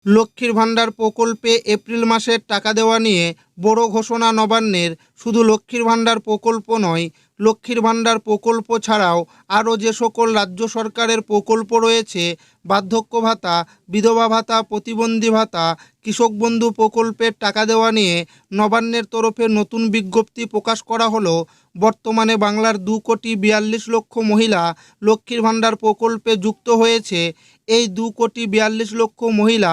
লক্ষ্মীর ভাণ্ডার প্রকল্পে এপ্রিল মাসের টাকা দেওয়া নিয়ে বড় ঘোষণা নবান্নের। শুধু লক্ষ্মীর ভাণ্ডার প্রকল্প নয়, লক্ষ্মীর ভাণ্ডার প্রকল্প ছাড়াও আরও যে সকল রাজ্য সরকারের প্রকল্প রয়েছে, বার্ধক্য ভাতা, বিধবা ভাতা, প্রতিবন্ধী ভাতা, কৃষক বন্ধু প্রকল্পের টাকা দেওয়া নিয়ে নবান্নের তরফে নতুন বিজ্ঞপ্তি প্রকাশ করা হলো। বর্তমানে বাংলার 2,42,00,000 মহিলা লক্ষ্মীর ভাণ্ডার প্রকল্পে যুক্ত হয়েছে। এই 2,42,00,000 মহিলা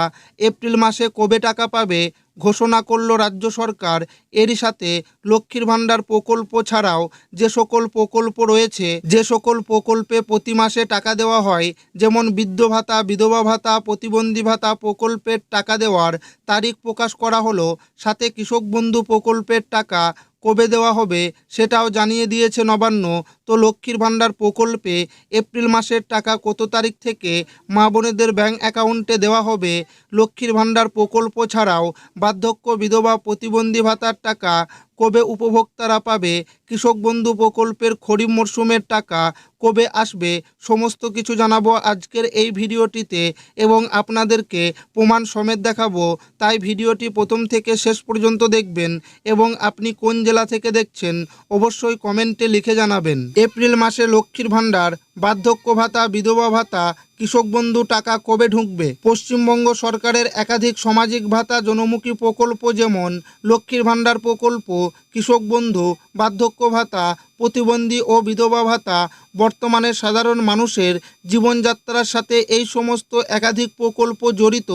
এপ্রিল মাসে কবে টাকা পাবে ঘোষণা করল রাজ্য সরকার। এরই সাথে লক্ষ্মীর ভাণ্ডার প্রকল্প ছাড়াও যে সকল প্রকল্প রয়েছে, যে সকল প্রকল্পে প্রতি মাসে টাকা দেওয়া হয়, যেমন বৃদ্ধ ভাতা, বিধবা ভাতা, প্রতিবন্ধী ভাতা প্রকল্পের টাকা দেওয়ার তারিখ প্রকাশ করা হলো। সাথে কৃষক বন্ধু প্রকল্পের টাকা কবে দেওয়া হবে সেটাও জানিয়ে দিয়েছে নবান্ন। তো লক্ষ্মীর ভাণ্ডার প্রকল্পে এপ্রিল মাসের টাকা কত তারিখ থেকে মা বোনেদের ব্যাংক অ্যাকাউন্টে দেওয়া হবে? লক্ষ্মীর ভাণ্ডার প্রকল্প ছাড়াও বার্ধক্য, বিধবা, প্রতিবন্ধী ভাতার টাকা কবে উপভোক্তারা পাবে? কৃষক বন্ধু প্রকল্পের খরিফ মরশুমের টাকা কবে আসবে? সমস্ত কিছু জানাবো আজকের এই ভিডিওটিতে এবং আপনাদেরকে প্রমাণ সমেত দেখাবো। তাই ভিডিওটি প্রথম থেকে শেষ পর্যন্ত দেখবেন এবং আপনি কোন জেলা থেকে দেখছেন অবশ্যই কমেন্টে লিখে জানাবেন। এপ্রিল মাসে লক্ষ্মীর ভাণ্ডার, বার্ধক্য ভাতা, বিধবা ভাতা, কৃষক বন্ধু টাকা কবে ঢুকবে? পশ্চিমবঙ্গ সরকারের একাধিক সামাজিক ভাতা জনমুখী প্রকল্প যেমন লক্ষ্মীর ভাণ্ডার প্রকল্প, কৃষক বন্ধু, বার্ধক্য ভাতা, প্রতিবন্ধী ও বিধবা ভাতা, বর্তমানে সাধারণ মানুষের জীবনযাত্রার সাথে এই সমস্ত একাধিক প্রকল্প জড়িত।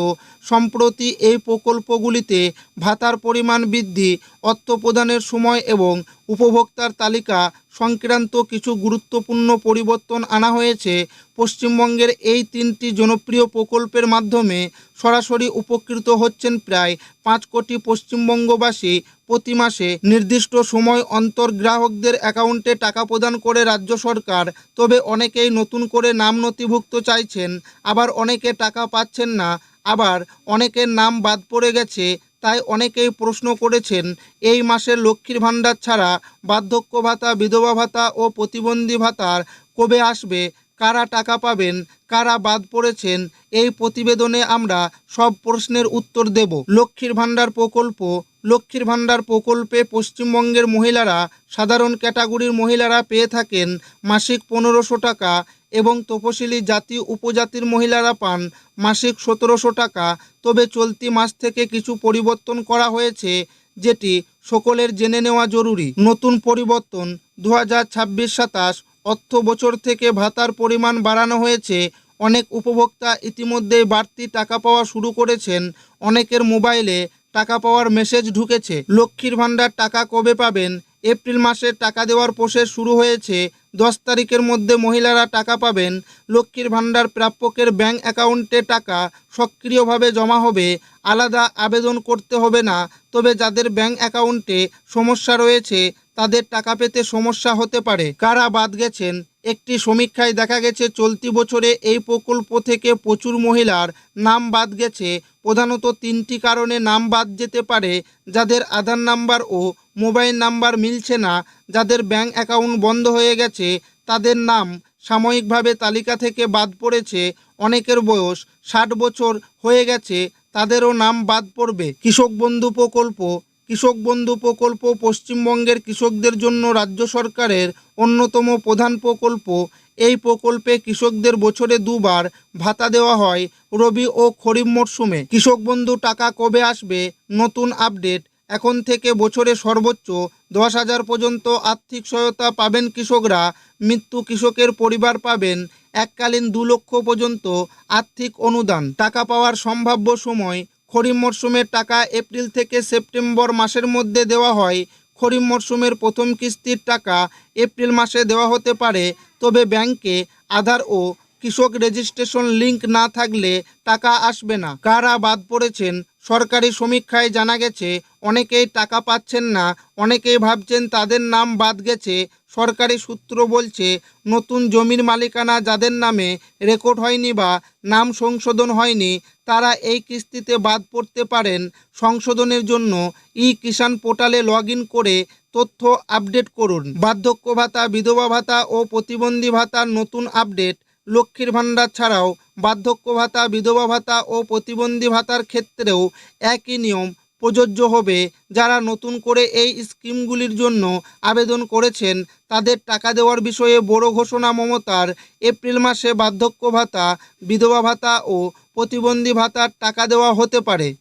সম্প্রতি এই প্রকল্পগুলিতে ভাতার পরিমাণ বৃদ্ধি, অর্থ প্রদানের সময় এবং উপভোক্তার তালিকা সংক্রান্ত কিছু গুরুত্বপূর্ণ পরিবর্তন আনা হয়েছে। পশ্চিমবঙ্গের এই 3টি জনপ্রিয় প্রকল্পের মাধ্যমে সরাসরি উপকৃত হচ্ছেন প্রায় 5 কোটি পশ্চিমবঙ্গবাসী। প্রতি মাসে নির্দিষ্ট সময় অন্তর গ্রাহকদের অ্যাকাউন্টে টাকা প্রদান করে রাজ্য সরকার। তবে অনেকেই নতুন করে নাম নথিভুক্ত চাইছেন, আবার অনেকে টাকা পাচ্ছেন না, আবার অনেকের নাম বাদ পড়ে গেছে। তাই অনেকেই প্রশ্ন করেছেন, এই মাসের লক্ষ্মীর ভাণ্ডার ছাড়া বার্ধক্য ভাতা, বিধবা ভাতা ও প্রতিবন্ধী ভাতার কবে আসবে? কারা টাকা পাবেন, কারা বাদ পড়েছেন? এই প্রতিবেদনে আমরা সব প্রশ্নের উত্তর দেব। লক্ষ্মীর ভাণ্ডার প্রকল্প। লক্ষ্মীর ভাণ্ডার প্রকল্পে পশ্চিমবঙ্গের মহিলারা, সাধারণ ক্যাটাগরির মহিলারা পেয়ে থাকেন মাসিক 1500 টাকা এবং তপশিলি জাতি উপজাতির মহিলারা পান মাসিক 1700 টাকা। তবে চলতি মাস থেকে কিছু পরিবর্তন করা হয়েছে, যেটি সকলের জেনে নেওয়া জরুরি। নতুন পরিবর্তন: 2026-27 অর্থ বছর থেকে ভাতার পরিমাণ বাড়ানো হয়েছে। অনেক উপভোক্তা ইতিমধ্যেই বাড়তি টাকা পাওয়া শুরু করেছেন। অনেকের মোবাইলে টাকা পাওয়ার মেসেজ ঢুকেছে। লক্ষ্মীর ভাণ্ডার টাকা কবে পাবেন? এপ্রিল মাসে টাকা দেওয়ার প্রসেস শুরু হয়েছে। 10 তারিখের মধ্যে মহিলারা টাকা পাবেন। লক্ষ্মীর ভাণ্ডার প্রাপকের ব্যাংক অ্যাকাউন্টে টাকা সক্রিয়ভাবে জমা হবে, আলাদা আবেদন করতে হবে না। তবে যাদের ব্যাংক অ্যাকাউন্টে সমস্যা রয়েছে তাদের টাকা পেতে সমস্যা হতে পারে। কারা বাদ গেছেন? একটি সমীক্ষায় দেখা গেছে চলতি বছরে এই প্রকল্প থেকে প্রচুর মহিলার নাম বাদ গেছে। প্রধানত 3টি কারণে নাম বাদ যেতে পারে: যাদের আধার নাম্বার ও মোবাইল নাম্বার মিলছে না, যাদের ব্যাংক অ্যাকাউন্ট বন্ধ হয়ে গেছে, তাদের নাম সাময়িকভাবে তালিকা থেকে বাদ পড়েছে, অনেকের বয়স 60 বছর হয়ে গেছে, তাদেরও নাম বাদ পড়বে। কৃষক বন্ধু প্রকল্প। কৃষক বন্ধু প্রকল্প পশ্চিমবঙ্গের কৃষকদের জন্য রাজ্য সরকারের অন্যতম প্রধান প্রকল্প। এই প্রকল্পে কৃষকদের বছরে 2 বার ভাতা দেওয়া হয়, রবি ও খরিফ মরশুমে। কৃষক বন্ধু টাকা কবে আসবে? নতুন আপডেট: এখন থেকে বছরে সর্বোচ্চ 10,000 পর্যন্ত আর্থিক সহায়তা পাবেন কৃষকরা। মৃত্যু কৃষকের পরিবার পাবেন এককালীন 2 লক্ষ পর্যন্ত আর্থিক অনুদান। টাকা পাওয়ার সম্ভাব্য সময়: খরিফ মরশুমের টাকা এপ্রিল থেকে সেপ্টেম্বর মাসের মধ্যে দেওয়া হয়। খরিফ মরশুমের প্রথম কিস্তির টাকা এপ্রিল মাসে দেওয়া হতে পারে। তবে ব্যাংকে আধার ও কৃষক রেজিস্ট্রেশন লিঙ্ক না থাকলে টাকা আসবে না। কারা বাদ পড়েছেন? সরকারি সমীক্ষায় জানা গেছে অনেকেই টাকা পাচ্ছেন না, অনেকেই ভাবছেন তাদের নাম বাদ গেছে। সরকারি সূত্র বলছে, নতুন জমির মালিকানা যাদের নামে রেকর্ড হয়নি বা নাম সংশোধন হয়নি, তারা এই কিস্তিতে বাদ পড়তে পারেন। সংশোধনের জন্য ই-কিষাণ পোর্টালে লগ ইন করে তথ্য আপডেট করুন। বার্ধক্য ভাতা, বিধবা ভাতা ও প্রতিবন্ধী ভাতার নতুন আপডেট: লক্ষ্মীর ভাণ্ডার ছাড়াও বার্ধক্য ভাতা, বিধবা ভাতা ও প্রতিবন্ধী ভাতার ক্ষেত্রেও একই নিয়ম প্রযোজ্য হবে। যারা নতুন করে এই স্কিমগুলির জন্য আবেদন করেছেন তাদের টাকা দেওয়ার বিষয়ে বড় ঘোষণা মমতার। এপ্রিল মাসে বার্ধক্য ভাতা, বিধবা ভাতা ও প্রতিবন্ধী ভাতার টাকা দেওয়া হতে পারে।